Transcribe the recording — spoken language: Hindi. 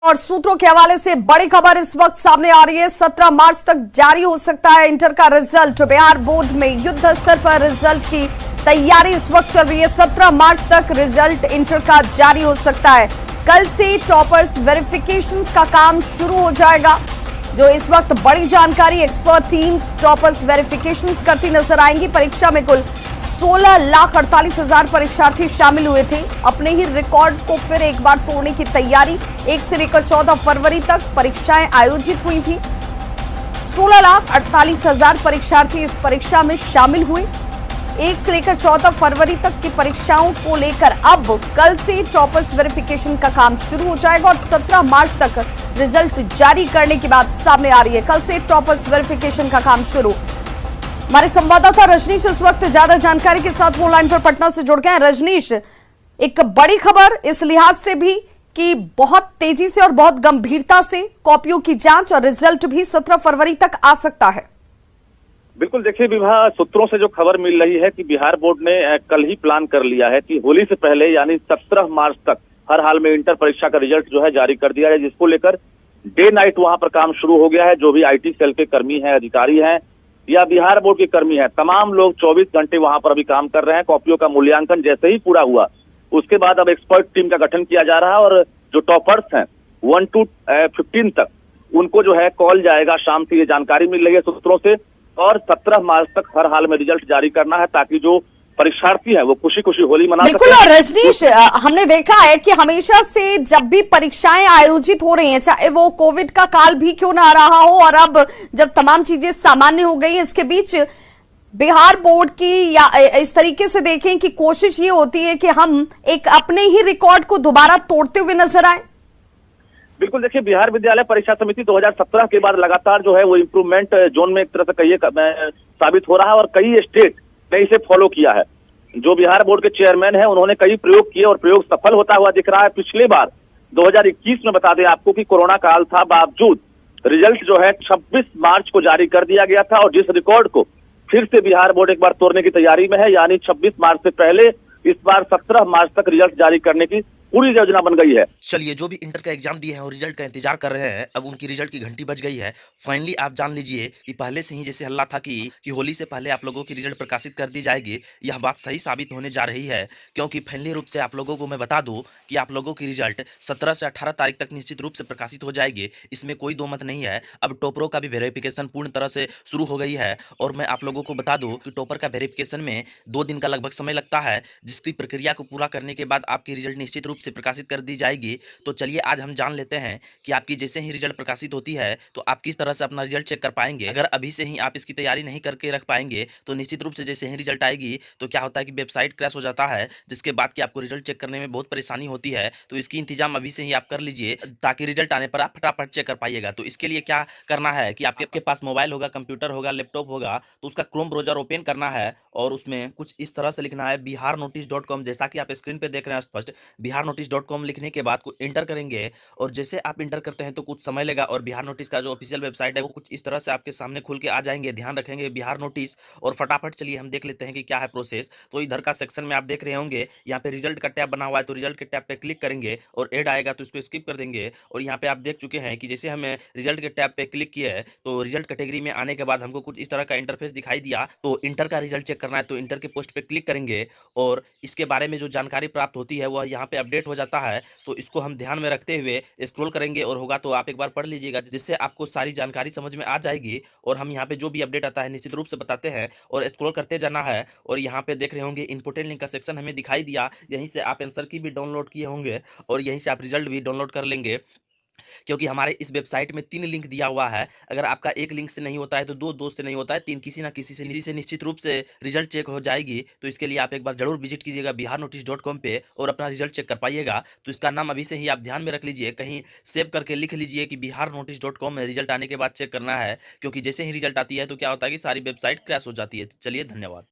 और सूत्रों के हवाले से बड़ी खबर इस वक्त सामने आ रही है। 17 मार्च तक जारी हो सकता है इंटर का रिजल्ट। बिहार बोर्ड में युद्ध स्तर पर रिजल्ट की तैयारी इस वक्त चल रही है। 17 मार्च तक रिजल्ट इंटर का जारी हो सकता है। कल से टॉपर्स वेरिफिकेशन का काम शुरू हो जाएगा। जो इस वक्त बड़ी जानकारी, एक्सपर्ट टीम टॉपर्स वेरिफिकेशन करती नजर आएंगी। परीक्षा में कुल 16,48,000 परीक्षार्थी शामिल हुए थे। अपने ही रिकॉर्ड को फिर एक बार तोड़ने की तैयारी। 1 से लेकर 14 फरवरी तक परीक्षाएं आयोजित हुई थी। 16,48,000 परीक्षार्थी इस परीक्षा में शामिल हुए। 1 से लेकर 14 फरवरी तक की परीक्षाओं को लेकर अब कल से टॉपर्स वेरिफिकेशन का काम शुरू हो जाएगा और 17 मार्च तक रिजल्ट जारी करने की बात सामने आ रही है। कल से टॉपर्स वेरिफिकेशन का काम शुरू। हमारे संवाददाता रजनीश इस वक्त ज्यादा जानकारी के साथ फोन लाइन पर पटना से जुड़ गए हैं। रजनीश, एक बड़ी खबर इस लिहाज से भी कि बहुत तेजी से और बहुत गंभीरता से कॉपियों की जांच और रिजल्ट भी 17 फरवरी तक आ सकता है। बिल्कुल, देखिए विभाग सूत्रों से जो खबर मिल रही है कि बिहार बोर्ड ने कल ही प्लान कर लिया है कि होली से पहले यानी 17 मार्च तक हर हाल में इंटर परीक्षा का रिजल्ट जो है जारी कर दिया है, जिसको लेकर डे नाइट वहां पर काम शुरू हो गया है। जो भी आईटी सेल के कर्मी हैं, अधिकारी हैं या बिहार बोर्ड के कर्मी हैं, तमाम लोग 24 घंटे वहां पर अभी काम कर रहे हैं। कॉपियों का मूल्यांकन जैसे ही पूरा हुआ उसके बाद अब एक्सपर्ट टीम का गठन किया जा रहा है और जो टॉपर्स हैं 1 to 15 तक उनको जो है कॉल जाएगा। शाम से ये जानकारी मिल रही है सूत्रों से और 17 मार्च तक हर हाल में रिजल्ट जारी करना है ताकि जो परीक्षार्थी हैं वो खुशी खुशी होली मना सकें। बिल्कुल। और रजनीश, हमने देखा है कि हमेशा से जब भी परीक्षाएं आयोजित हो रही हैं, चाहे वो कोविड का काल भी क्यों ना रहा हो और अब जब तमाम चीजें सामान्य हो गई है, इसके बीच बिहार बोर्ड की या इस तरीके से देखें कि कोशिश ये होती है कि हम एक अपने ही रिकॉर्ड को दोबारा तोड़ते हुए नजर आए। बिल्कुल, देखिए बिहार विद्यालय परीक्षा समिति 2017 के बाद लगातार जो है वो इम्प्रूवमेंट जोन में एक तरह से कहिए साबित हो रहा है और कई स्टेट ने इसे फॉलो किया है। जो बिहार बोर्ड के चेयरमैन हैं उन्होंने कई प्रयोग किए और प्रयोग सफल होता हुआ दिख रहा है। पिछली बार 2021 में बता दें आपको कि कोरोना काल था, बावजूद रिजल्ट जो है 26 मार्च को जारी कर दिया गया था और जिस रिकॉर्ड को फिर से बिहार बोर्ड एक बार तोड़ने की तैयारी में है, यानी 26 मार्च से पहले इस बार 17 मार्च तक रिजल्ट जारी करने की पूरी योजना बन गई है। चलिए, जो भी इंटर का एग्जाम दिए हैं और रिजल्ट का इंतजार कर रहे हैं, अब उनकी रिजल्ट की घंटी बज गई है। फाइनली आप जान लीजिए कि पहले से ही जैसे हल्ला था कि होली से पहले आप लोगों की रिजल्ट प्रकाशित कर दी जाएगी, यह बात सही साबित होने जा रही है। क्योंकि फाइनली रूप से आप लोगों को मैं बता दूं कि आप लोगों की रिजल्ट 17 से 18 तारीख तक निश्चित रूप से प्रकाशित हो जाएगी। इसमें कोई दो मत नहीं है। अब टॉपरों का भी वेरिफिकेशन पूर्ण तरह से शुरू हो गई है और मैं आप लोगों को बता दूं कि टॉपर का वेरिफिकेशन में 2 दिन का लगभग समय लगता है, जिसकी प्रक्रिया को पूरा करने के बाद आपकी रिजल्ट निश्चित रूप से प्रकाशित कर दी जाएगी। तो चलिए आज हम जान लेते हैं कि आपकी जैसे ही रिजल्ट प्रकाशित होती है तो आप किस तरह से अपना रिजल्ट चेक कर पाएंगे। अगर अभी से ही आप इसकी तैयारी नहीं करके रख पाएंगे तो निश्चित रूप से जैसे ही रिजल्ट आएगी तो क्या होता है कि वेबसाइट क्रैश हो जाता है, जिसके बाद कि आपको रिजल्ट चेक करने में बहुत परेशानी होती है। तो इसकी इंतजाम अभी से ही आप कर लीजिए ताकि रिजल्ट आने पर आप फटाफट चेक कर पाइएगा। तो इसके लिए क्या करना है कि आपके पास मोबाइल होगा, कंप्यूटर होगा, लैपटॉप होगा, तो उसका क्रोम ब्राउजर ओपन करना है और उसमें कुछ इस तरह से लिखना है biharnotice.com। जैसा कि आप स्क्रीन पे देख रहे हैं स्पष्ट, biharnotice.com लिखने के बाद को इंटर करेंगे और जैसे आप इंटर करते हैं तो कुछ समय लेगा और बिहार नोटिस का जो ऑफिशियल वेबसाइट है वो कुछ इस तरह से आपके सामने खुल के आ जाएंगे। ध्यान रखेंगे बिहार नोटिस और फटाफट चलिए हम देख लेते हैं कि क्या है प्रोसेस। तो इधर का सेक्शन में आप देख रहे होंगे, यहाँ पे रिजल्ट का टैब बना हुआ है, तो रिजल्ट के टैब पे क्लिक करेंगे और ऐड आएगा तो इसको स्किप कर देंगे। और यहाँ पे आप देख चुके हैं कि जैसे हमें रिजल्ट के टैब पे क्लिक किया है तो रिजल्ट कैटेगरी में आने के बाद हमको कुछ इस तरह का इंटरफेस दिखाई दिया। तो इंटर का रिजल्ट चेक करना है तो इंटर के पोस्ट पे क्लिक करेंगे और इसके बारे में जो जानकारी प्राप्त होती है वह यहाँ पे अपडेट हो जाता है। तो इसको हम ध्यान में रखते हुए स्क्रॉल करेंगे और होगा तो आप एक बार पढ़ लीजिएगा, जिससे आपको सारी जानकारी समझ में आ जाएगी। और हम यहाँ पे जो भी अपडेट आता है निश्चित रूप से बताते हैं और स्क्रॉल करते जाना है। और यहाँ पे देख रहे होंगे इंपोर्टेंट लिंक का सेक्शन हमें दिखाई दिया, यहीं से आप आंसर की भी डाउनलोड किए होंगे और यहीं से आप रिजल्ट भी डाउनलोड कर लेंगे। क्योंकि हमारे इस वेबसाइट में 3 लिंक दिया हुआ है। अगर आपका एक लिंक से नहीं होता है तो 2 दोस्त से नहीं होता है, 3 किसी ना किसी से निश्चित रूप से रिजल्ट चेक हो जाएगी। तो इसके लिए आप एक बार जरूर विजिट कीजिएगा biharnotice.com पे और अपना रिजल्ट चेक कर पाइएगा। तो इसका नाम अभी से ही आप ध्यान में रख लीजिए, कहीं सेव करके लिख लीजिए कि biharnotice.com में रिजल्ट आने के बाद चेक करना है। क्योंकि जैसे ही रिजल्ट आती है तो क्या होता है कि सारी वेबसाइट क्रैश हो जाती है। चलिए, धन्यवाद।